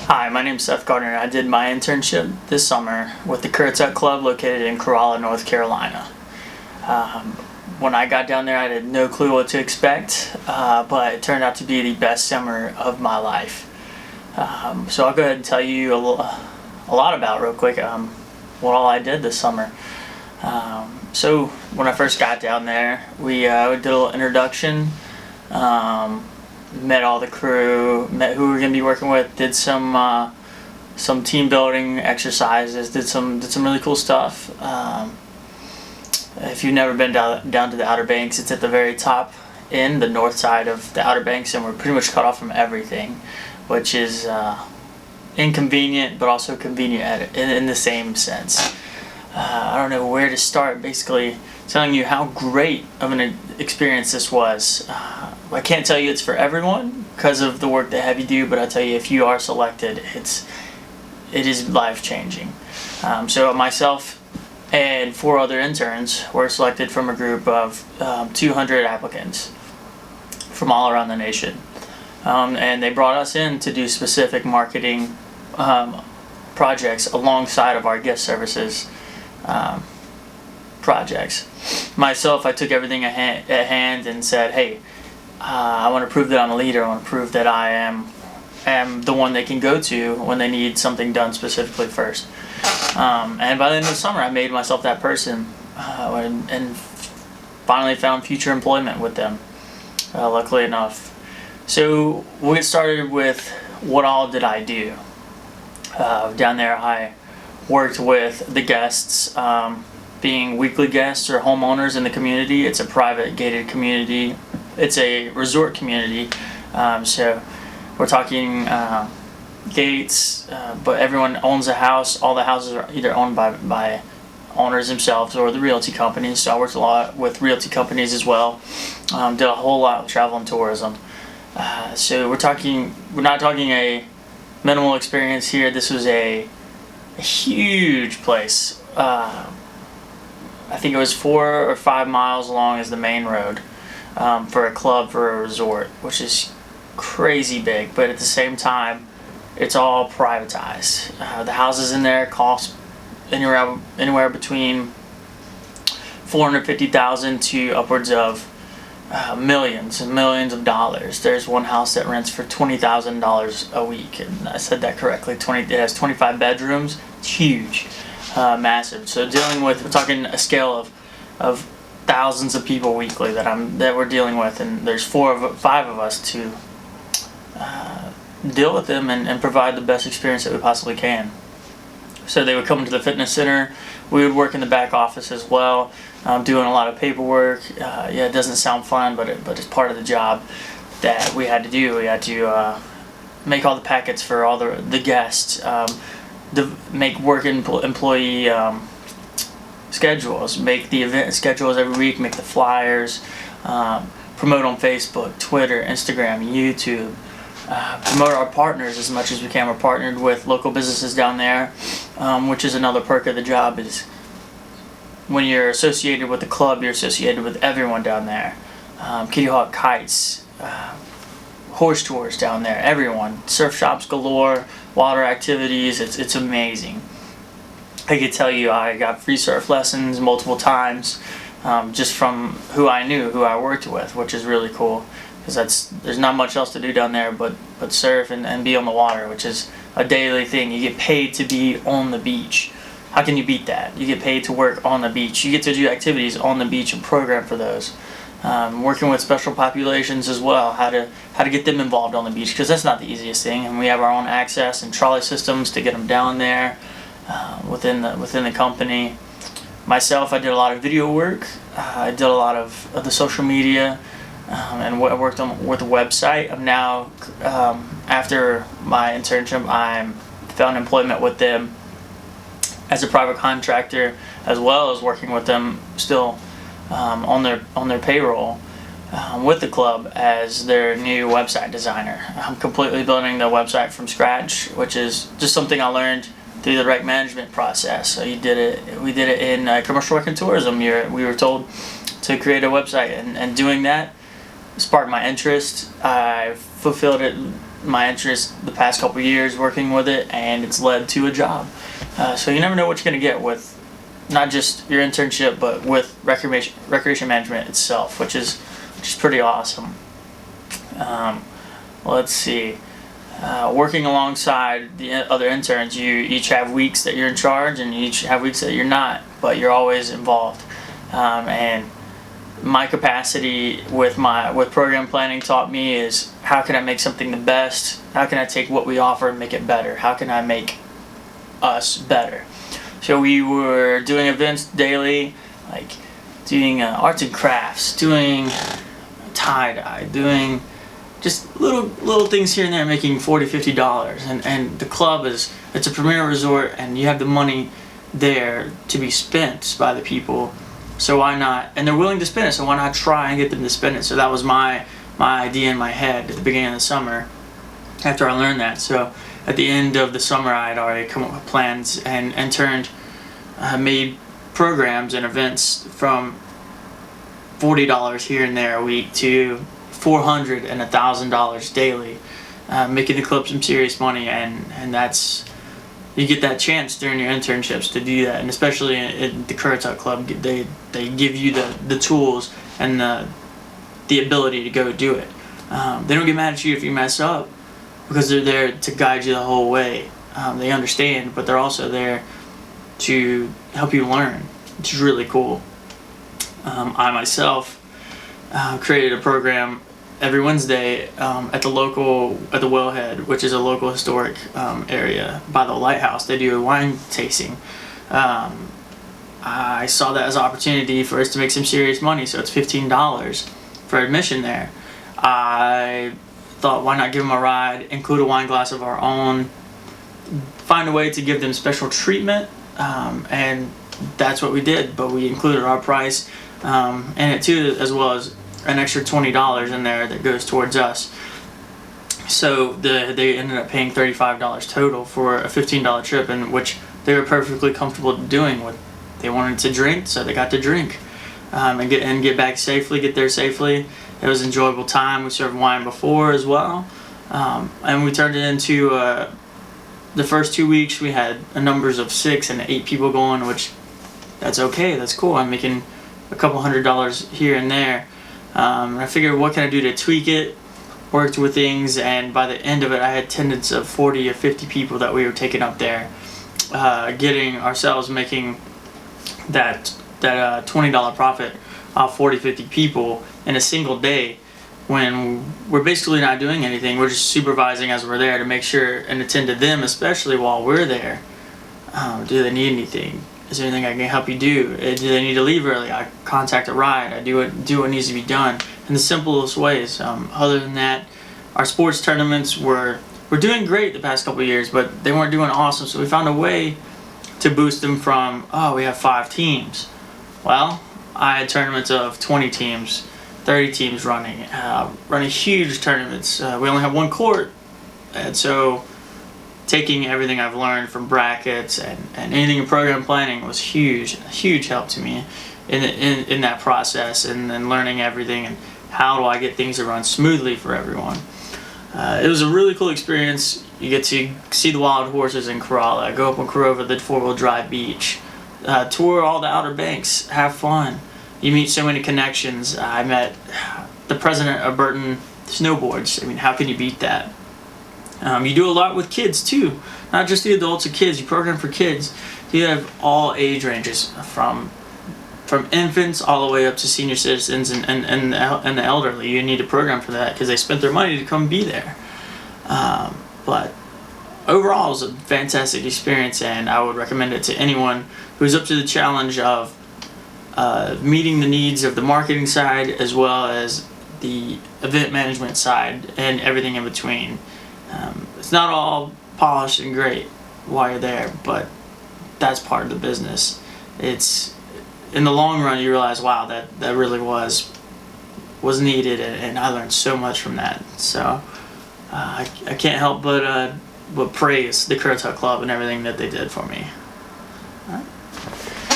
Hi, my name is Seth Gardner. I did my internship this summer with the Currituck Club located in Corolla, North Carolina. When I got down there, I had no clue what to expect, but it turned out to be the best summer of my life. So I'll go ahead and tell you a lot about real quick what all I did this summer. So when I first got down there, we did a little introduction. Met all the crew, met who we were gonna be working with, did some team building exercises, did some really cool stuff. If you've never been down to the Outer Banks, it's at the very top in the north side of the Outer Banks, and we're pretty much cut off from everything, which is inconvenient but also convenient in the same sense. I don't know where to start. Basically telling you how great of an experience this was. I can't tell you it's for everyone because of the work they have you do, but I'll tell you, if you are selected, it is life-changing. So myself and 4 other interns were selected from a group of 200 applicants from all around the nation. And they brought us in to do specific marketing projects alongside of our guest services projects. Myself, I took everything at hand and said, hey, I want to prove that I'm a leader. I want to prove that I am the one they can go to when they need something done specifically first. And by the end of the summer, I made myself that person and finally found future employment with them, luckily enough. So we'll get started with what all did I do. Down there, I worked with the guests, being weekly guests or homeowners in the community. It's a private gated community. It's a resort community, so we're talking gates, but everyone owns a house. All the houses are either owned by owners themselves or the realty companies. So I worked a lot with realty companies as well. Did a whole lot with travel and tourism. So we're not talking a minimal experience here. This was a huge place. I think it was 4 or 5 miles long as the main road for a club, for a resort, which is crazy big, but at the same time it's all privatized. The houses in there cost anywhere between $450,000 to upwards of millions and millions of dollars. There's one house that rents for $20,000 a week, and I said that correctly. It has 25 bedrooms. It's huge, massive. So we're talking a scale of thousands of people weekly that we're dealing with, and there's 5 of us to deal with them and provide the best experience that we possibly can. So they would come to the fitness center. We would work in the back office as well, doing a lot of paperwork. It doesn't sound fun, but it's part of the job that we had to do. We had to make all the packets for all the guests, make employee schedules, make the event schedules every week, make the flyers, promote on Facebook, Twitter, Instagram, YouTube. Promote our partners as much as we can. We're partnered with local businesses down there, which is another perk of the job. Is when you're associated with the club, you're associated with everyone down there. Kitty Hawk kites, horse tours down there, everyone. Surf shops galore, water activities. It's amazing. I could tell you I got free surf lessons multiple times, just from who I worked with, which is really cool. Because there's not much else to do down there but surf and be on the water, which is a daily thing. You get paid to be on the beach. How can you beat that? You get paid to work on the beach. You get to do activities on the beach and program for those. Working with special populations as well, how to get them involved on the beach, because that's not the easiest thing. And we have our own access and trolley systems to get them down there within the company. Myself, I did a lot of video work. I did a lot of the social media. And I worked with a website. I'm now, after my internship, I found employment with them as a private contractor, as well as working with them still on their payroll with the club as their new website designer. I'm completely building the website from scratch, which is just something I learned through the right management process. So we did it in commercial work and tourism. We were told to create a website, and doing that sparked my interest. I fulfilled it my interest the past couple years working with it, and it's led to a job. So you never know what you're going to get with not just your internship, but with recreation management itself, which is pretty awesome. Let's see. Working alongside the other interns, you each have weeks that you're in charge, and you each have weeks that you're not, but you're always involved. And my capacity with program planning taught me is, how can I make something the best? How can I take what we offer and make it better? How can I make us better? So we were doing events daily, like doing arts and crafts, doing tie-dye, doing just little things here and there, making $40-50. And the club it's a premier resort, and you have the money there to be spent by the people. So why not? And they're willing to spend it, so why not try and get them to spend it? So that was my idea in my head at the beginning of the summer after I learned that. So at the end of the summer, I had already come up with plans and made programs and events from $40 here and there a week to $400 and $1,000 daily, making the club some serious money. And that's, you get that chance during your internships to do that, and especially in the Currituck Club, they give you the tools and the ability to go do it. They don't get mad at you if you mess up, because they're there to guide you the whole way. They understand, but they're also there to help you learn, which is really cool. I myself created a program every Wednesday at the Wellhead, which is a local historic area by the lighthouse. They do a wine tasting. I saw that as an opportunity for us to make some serious money, so it's $15 for admission there. I thought, why not give them a ride, include a wine glass of our own, find a way to give them special treatment, and that's what we did. But we included our price in it too, as well as an extra $20 in there that goes towards us. So they ended up paying $35 total for a $15 trip, in which they were perfectly comfortable doing what they wanted to drink, so they got to drink and get back safely, get there safely. It was an enjoyable time. We served wine before as well, and we turned it into the first 2 weeks we had numbers of 6 and 8 people going, which that's okay, that's cool. I'm making a couple $100 here and there. I figured, what can I do to tweak it? Worked with things, and by the end of it, I had attendance of 40 or 50 people that we were taking up there, getting ourselves making that $20 profit off 40-50 people in a single day, when we're basically not doing anything. We're just supervising as we're there to make sure and attend to them, especially while we're there. Do they need anything? Is there anything I can help you do? Do they need to leave early? I contact a ride. I do what needs to be done in the simplest ways. Other than that, our sports tournaments were doing great the past couple of years, but they weren't doing awesome. So we found a way to boost them from, we have 5 teams. Well, I had tournaments of 20 teams, 30 teams running huge tournaments. We only have 1 court, and so taking everything I've learned from brackets and anything in program planning was a huge help to me in that process, and then learning everything and how do I get things to run smoothly for everyone. It was a really cool experience. You get to see the wild horses in Corolla, go up on Corova, the 4-wheel drive beach, tour all the Outer Banks, have fun. You meet so many connections. I met the president of Burton Snowboards. I mean, how can you beat that? You do a lot with kids too, not just the adults or kids. You program for kids. You have all age ranges, from infants all the way up to senior citizens and the elderly. You need a program for that because they spent their money to come be there. But overall, it was a fantastic experience, and I would recommend it to anyone who's up to the challenge of meeting the needs of the marketing side as well as the event management side and everything in between. It's not all polished and great while you're there, but that's part of the business. It's, in the long run, you realize, wow, that really was needed, and I learned so much from that. So I can't help but praise the Currituck Club and everything that they did for me.